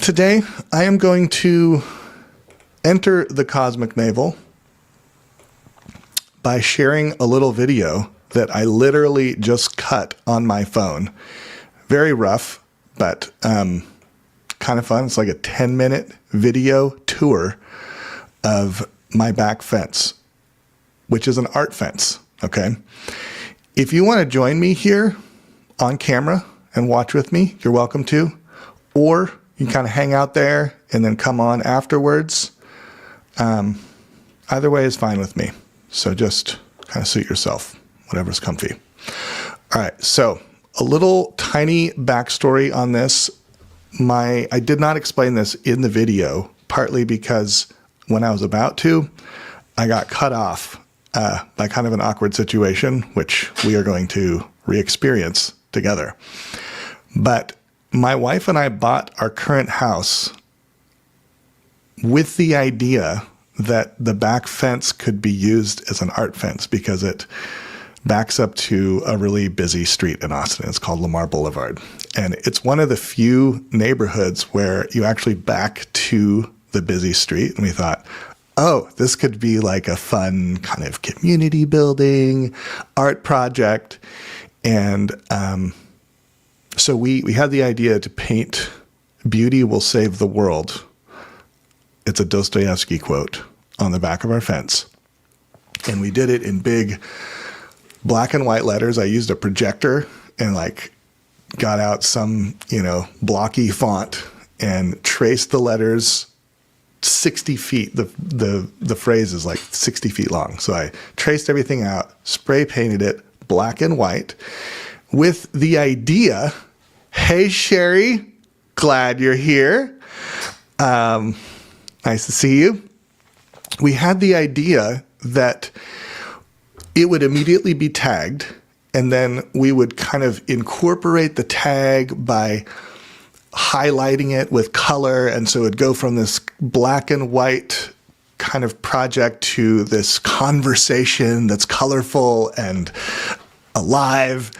Today, I am going to enter the Cosmic Navel by sharing a little video that I literally just cut on my phone. Very rough, but kind of fun. It's like a 10-minute video tour of my back fence, which is an art fence, okay? If you want to join me here on camera and watch with me, you're welcome to. Or you can kind of hang out there and then come on afterwards. Either way is fine with me. So just kind of suit yourself, whatever's comfy. All right, so a little tiny backstory on this. I did not explain this in the video, partly because when I was about to, I got cut off by kind of an awkward situation, which we are going to re-experience together. But my wife and I bought our current house with the idea that the back fence could be used as an art fence because it backs up to a really busy street in Austin. It's called Lamar Boulevard. And it's one of the few neighborhoods where you actually back to the busy street. And we thought, oh, this could be like a fun kind of community building art project. And so we had the idea to paint "Beauty Will Save the World." It's a Dostoevsky quote on the back of our fence. And we did it in big black and white letters. I used a projector and got out some, blocky font and traced the letters 60 feet. The phrase is like 60 feet long. So I traced everything out, spray painted it black and white with the idea, hey, Sherry, glad you're here. Nice to see you. We had the idea that it would immediately be tagged, and then we would kind of incorporate the tag by highlighting it with color. And so it'd go from this black and white kind of project to this conversation that's colorful and alive.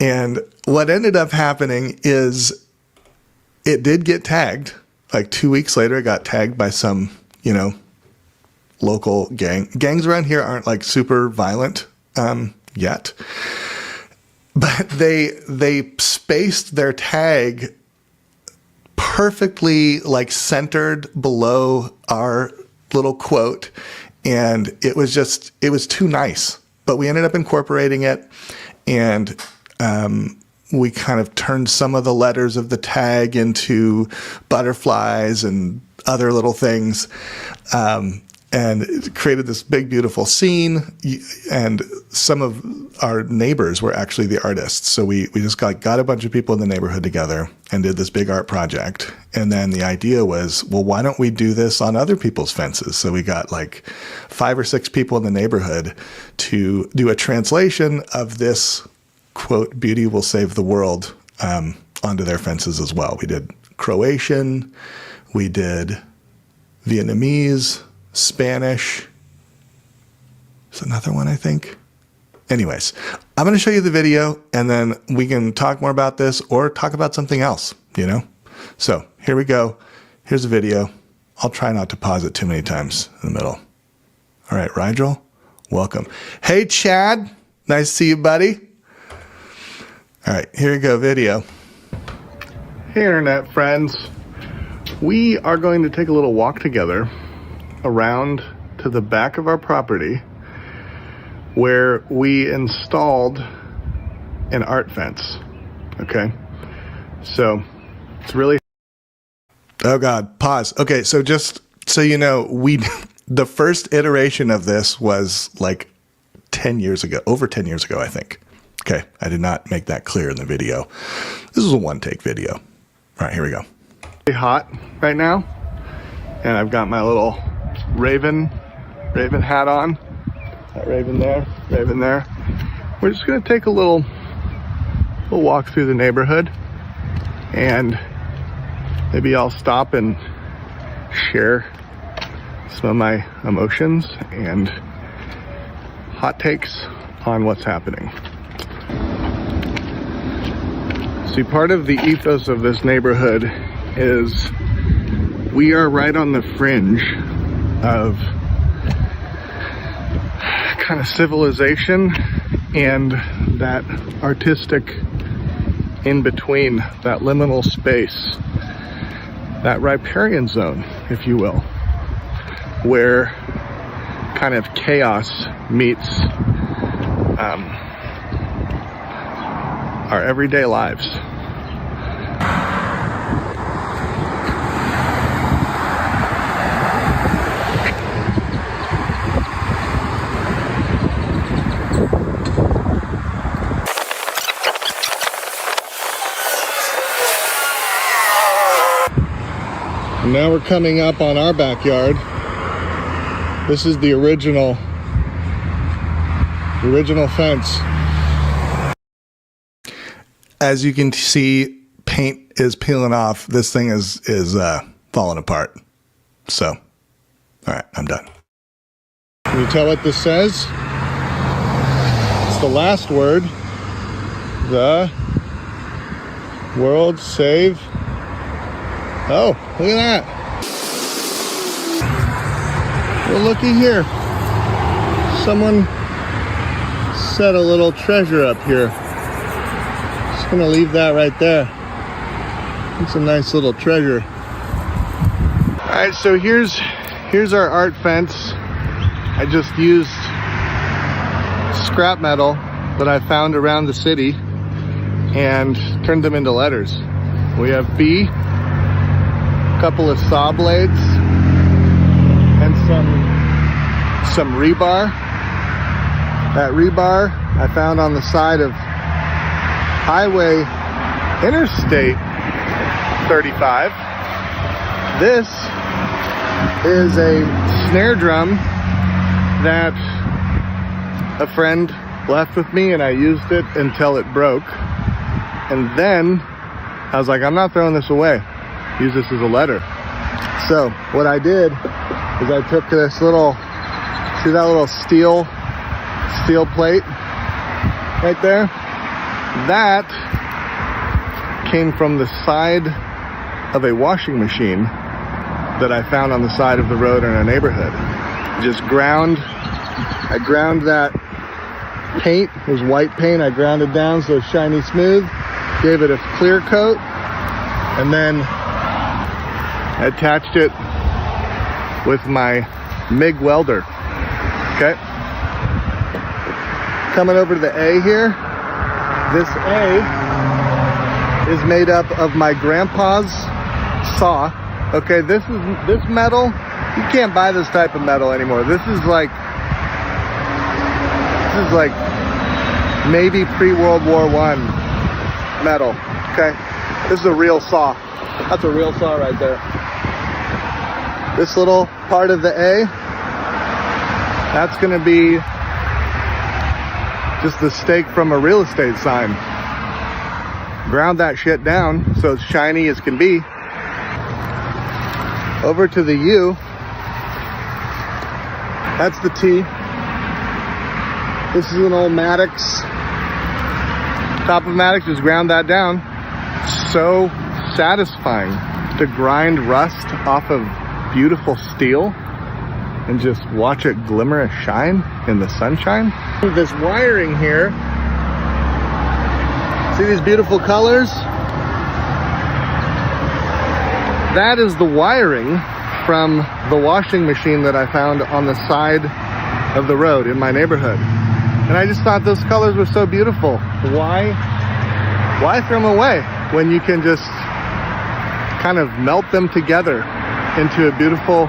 And what ended up happening is it did get tagged. Like 2 weeks later, it got tagged by some, local gang. Gangs around here aren't like super violent yet, but they spaced their tag perfectly centered below our little quote. And it was too nice, but we ended up incorporating it. And we kind of turned some of the letters of the tag into butterflies and other little things, and it created this big, beautiful scene. And some of our neighbors were actually the artists. So we just got a bunch of people in the neighborhood together and did this big art project. And then the idea was, well, why don't we do this on other people's fences? So we got 5 or 6 people in the neighborhood to do a translation of this quote, "Beauty will save the world," onto their fences as well. We did Croatian, we did Vietnamese, Spanish. There's another one, I think. Anyways, I'm going to show you the video, and then we can talk more about this or talk about something else, So here we go. Here's the video. I'll try not to pause it too many times in the middle. All right, Rigel, welcome. Hey, Chad. Nice to see you, buddy. All right, here we go, video. Hey, internet friends. We are going to take a little walk together around to the back of our property where we installed an art fence, okay? So it's really... Oh God, pause. Okay, so just so you know, the first iteration of this was 10 years ago, over 10 years ago, I think. Okay, I did not make that clear in the video. This is a one-take video. All right, here we go. It's hot right now, and I've got my little raven hat on. That raven there, raven there. We're just gonna take a little walk through the neighborhood, and maybe I'll stop and share some of my emotions and hot takes on what's happening. See, part of the ethos of this neighborhood is We are right on the fringe of kind of civilization and that artistic in between, that liminal space, that riparian zone, if you will, where kind of chaos meets our everyday lives. And now we're coming up on our backyard. This is the original fence. As you can see, paint is peeling off. This thing is falling apart. So, all right, I'm done. Can you tell what this says? It's the last word. The world save. Oh, look at that. Well, looky here. Someone set a little treasure up here. Just gonna leave that right there. It's a nice little treasure. All right, so here's our art fence. I just used scrap metal that I found around the city and turned them into letters. We have B, a couple of saw blades, and some rebar. That rebar I found on the side of Highway Interstate 35. This is a snare drum that a friend left with me, and I used it until it broke. And then I was like, I'm not throwing this away. Use this as a letter. So what I did is I took this little, see that little steel plate right there? That came from the side of a washing machine that I found on the side of the road in our neighborhood. I ground that paint. It was white paint. I ground it down so it's shiny smooth, gave it a clear coat, and then I attached it with my MIG welder. Okay. Coming over to the A here. This A is made up of my grandpa's saw. Okay, this metal, you can't buy this type of metal anymore. This is like maybe pre-World War I metal. Okay, this is a real saw. That's a real saw right there. This little part of the A, that's gonna be just the stake from a real estate sign. Ground that shit down so it's shiny as can be. Over to the U, that's the T. This is an old Maddox. Top of Maddox, just ground that down. So satisfying to grind rust off of beautiful steel and just watch it glimmer and shine in the sunshine. This wiring here, see these beautiful colors? That is the wiring from the washing machine that I found on the side of the road in my neighborhood. And I just thought those colors were so beautiful. Why throw them away when you can just kind of melt them together into a beautiful,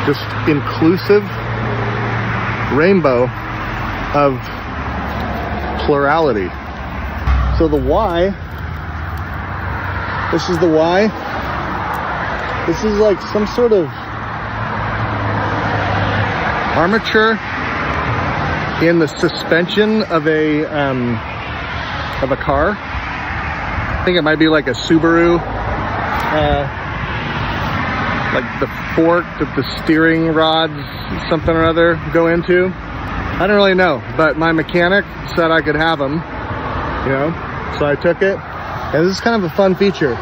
just inclusive rainbow of plurality. So the Y, this is the Y. This is like some sort of armature in the suspension of a car. I think it might be like a Subaru, like the fork that the steering rods, something or other, go into. I don't really know, but my mechanic said I could have them, you know, so I took it. And this is kind of a fun feature.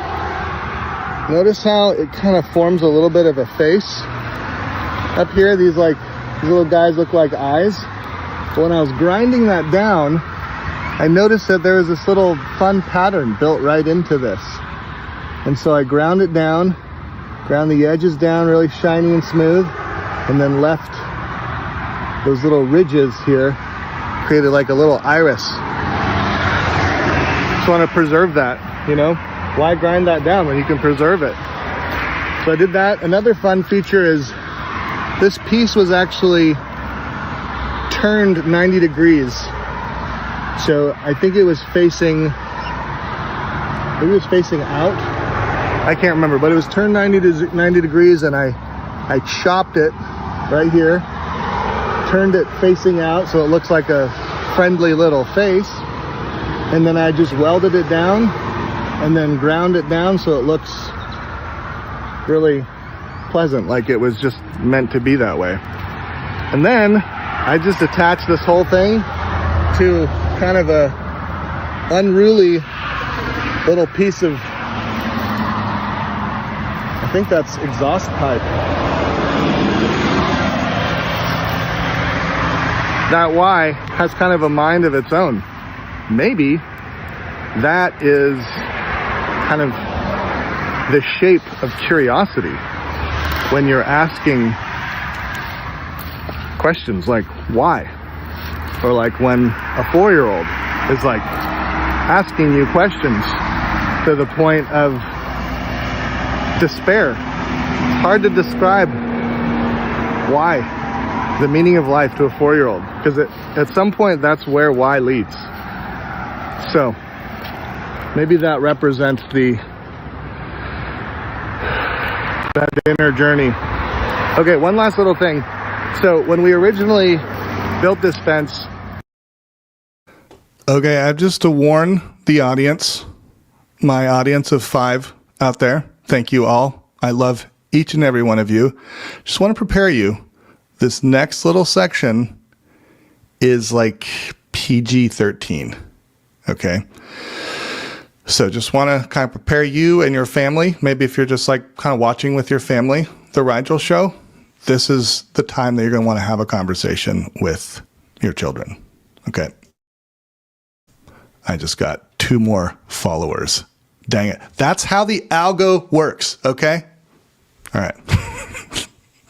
Notice how it kind of forms a little bit of a face up here. These little guys look like eyes. But when I was grinding that down, I noticed that there was this little fun pattern built right into this. And so I ground it down, ground the edges down really shiny and smooth, and then left those little ridges here, created like a little iris. Just want to preserve that, you know? Why grind that down when you can preserve it? So I did that. Another fun feature is this piece was actually turned 90 degrees. So I think it was facing, maybe it was facing out. I can't remember, but it was turned 90 degrees, and I chopped it right here, turned it facing out so it looks like a friendly little face, and then I just welded it down and then ground it down so it looks really pleasant, like it was just meant to be that way. And then I just attached this whole thing to kind of a unruly little piece of, I think that's exhaust pipe. That Y has kind of a mind of its own. Maybe that is kind of the shape of curiosity when you're asking questions like why, or like when a 4-year-old is like asking you questions to the point of despair. It's hard to describe why, the meaning of life, to a 4-year-old, because at some point that's where why leads. So maybe that represents that inner journey. Okay, one last little thing. So when we originally built this fence, okay, I have just to warn the audience, my audience of 5 out there, thank you all. I love each and every one of you. Just want to prepare you. This next little section is like PG-13. Okay. So just want to kind of prepare you and your family. Maybe if you're just like kind of watching with your family, the Rigel Show, this is the time that you're going to want to have a conversation with your children. Okay. I just got 2 more followers. Dang it. That's how the algo works. Okay. All right.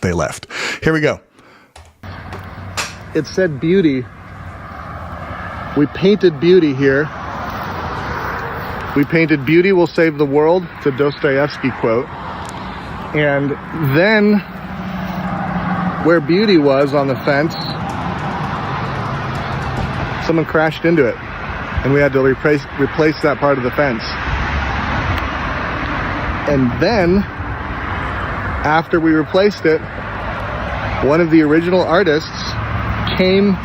They left. Here we go. It said beauty. We painted beauty here. We painted beauty will save the world. It's a Dostoevsky quote. And then where beauty was on the fence, someone crashed into it, and we had to replace that part of the fence. And then after we replaced it, one of the original artists came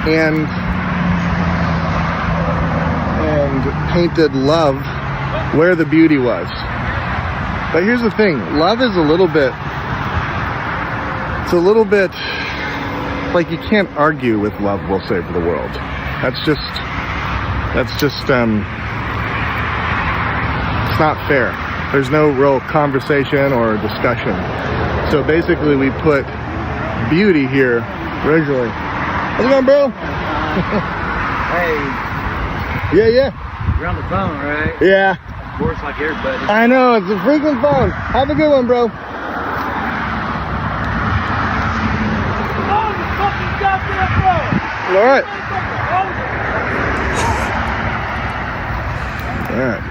and painted love where the beauty was. But here's the thing, love is a little bit like you can't argue with love will save the world. That's just it's not fair. There's no real conversation or discussion. So basically we put beauty here originally. How's it going, bro? Hey. Yeah. You're on the phone, right? Yeah. Of course, like everybody. I know, it's a freaking phone. Have a good one, bro. Oh, you fucking goddamn phone! All right. All right.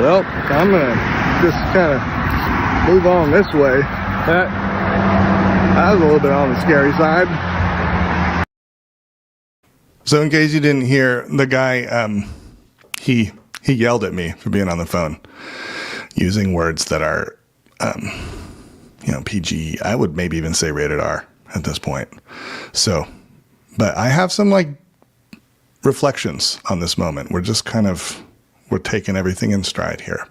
Well, I'm gonna just kind of move on this way. That was a little bit on the scary side. So in case you didn't hear, the guy, he yelled at me for being on the phone, using words that are, PG. I would maybe even say rated R at this point. So, but I have some like reflections on this moment. We're just kind of, we're taking everything in stride here.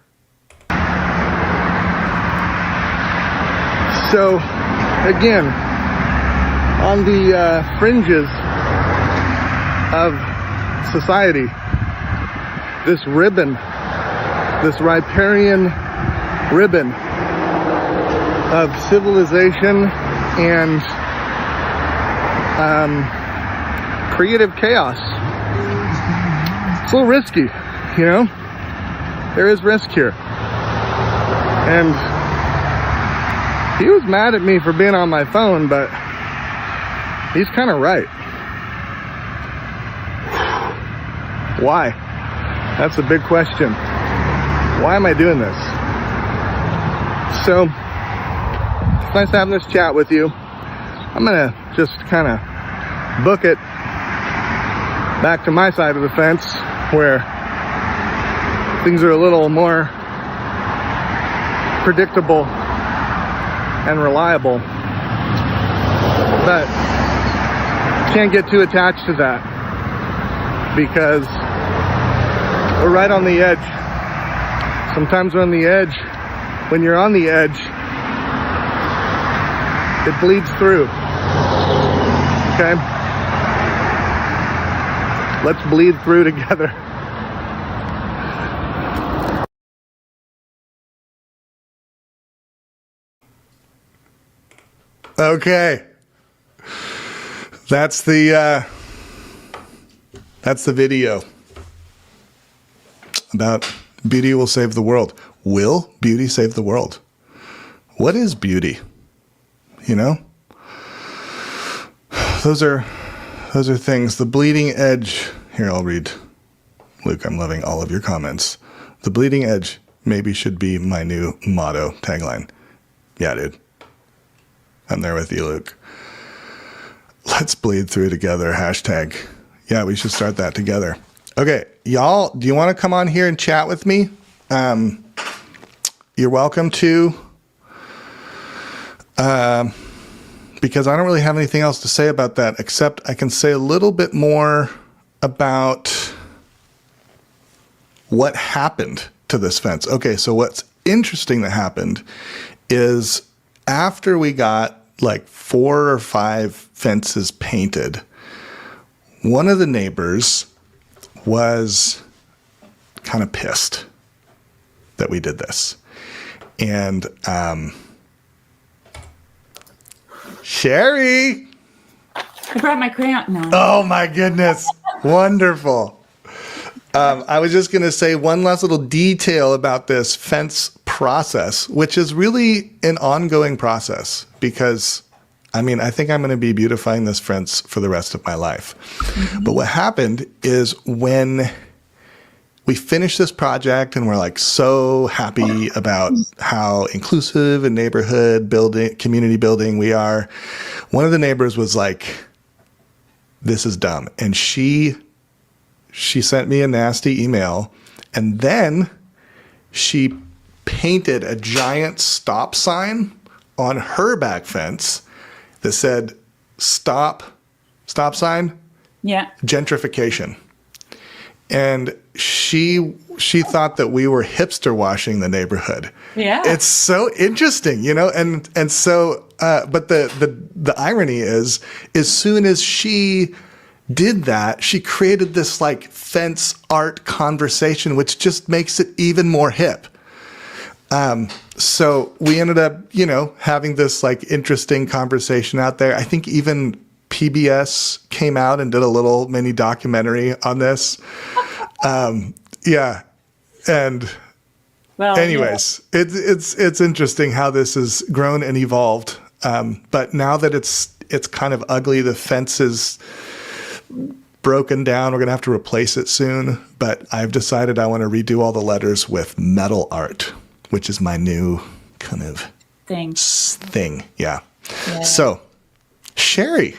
So again, on the fringes of society, this ribbon, this riparian ribbon of civilization and creative chaos. It's a little risky, you know? There is risk here. And he was mad at me for being on my phone, but he's kind of right. Why? That's a big question. Why am I doing this? So, it's nice having this chat with you. I'm gonna just kind of book it back to my side of the fence where things are a little more predictable and reliable. But can't get too attached to that because we're right on the edge. Sometimes we're on the edge. When you're on the edge, it bleeds through. Okay? Let's bleed through together. Okay. That's the video about beauty will save the world. Will beauty save the world? What is beauty? You know? Those are things. The bleeding edge. Here, I'll read. Luke, I'm loving all of your comments. The bleeding edge maybe should be my new motto, tagline. Yeah, dude. I'm there with you, Luke. Let's bleed through together. Hashtag. Yeah, we should start that together. Okay, y'all, do you want to come on here and chat with me? You're welcome to. Because I don't really have anything else to say about that, except I can say a little bit more about what happened to this fence. Okay, so what's interesting that happened is after we got like 4 or 5 fences painted, one of the neighbors was kind of pissed that we did this. And Sherry! I brought my crayon. No. Oh my goodness. Wonderful. I was just going to say one last little detail about this fence process, which is really an ongoing process because, I mean, I think I'm going to be beautifying this fence for the rest of my life. Mm-hmm. But what happened is when we finished this project and we're like so happy about how inclusive and neighborhood building, community building we are, one of the neighbors was like, this is dumb. And she sent me a nasty email, and then she painted a giant stop sign on her back fence that said, stop sign, Yeah. gentrification. And she thought that we were hipster washing the neighborhood. Yeah. It's so interesting, you know, and so but the irony is, as soon as she did that, she created this like fence art conversation, which just makes it even more hip. So we ended up, you know, having this like interesting conversation out there. I think even PBS came out and did a little mini documentary on this. Yeah. And Well, anyways, yeah. it's interesting how this has grown and evolved. But now that it's kind of ugly, the fence is broken down. We're going to have to replace it soon. But I've decided I want to redo all the letters with metal art, which is my new kind of thing. Yeah. So, Sherry,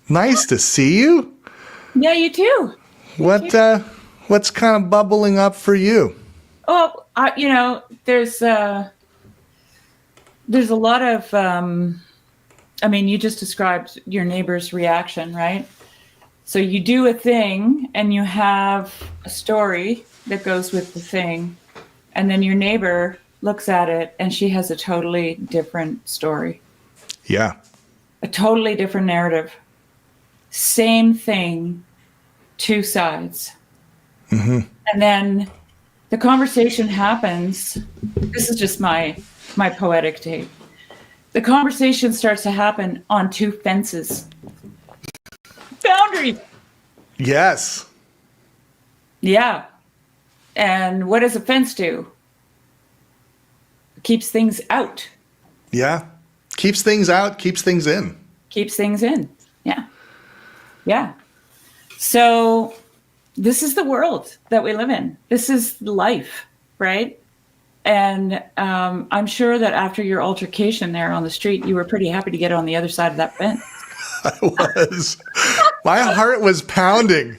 nice to see you. Yeah, you too. What's kind of bubbling up for you? Oh, you know, there's a lot of, I mean, you just described your neighbor's reaction, right? So you do a thing and you have a story that goes with the thing. And then your neighbor looks at it and she has a totally different story. Yeah. A totally different narrative. Same thing, 2 sides. Mm-hmm. And then The conversation happens. This is just my poetic take. The conversation starts to happen on two fences. Boundaries. Yes. Yeah. And what does a fence do? It keeps things out. Yeah. Keeps things out, keeps things in. Keeps things in. Yeah. Yeah. So this is the world that we live in. This is life, right? And I'm sure that after your altercation there on the street, you were pretty happy to get on the other side of that fence. I was. My heart was pounding.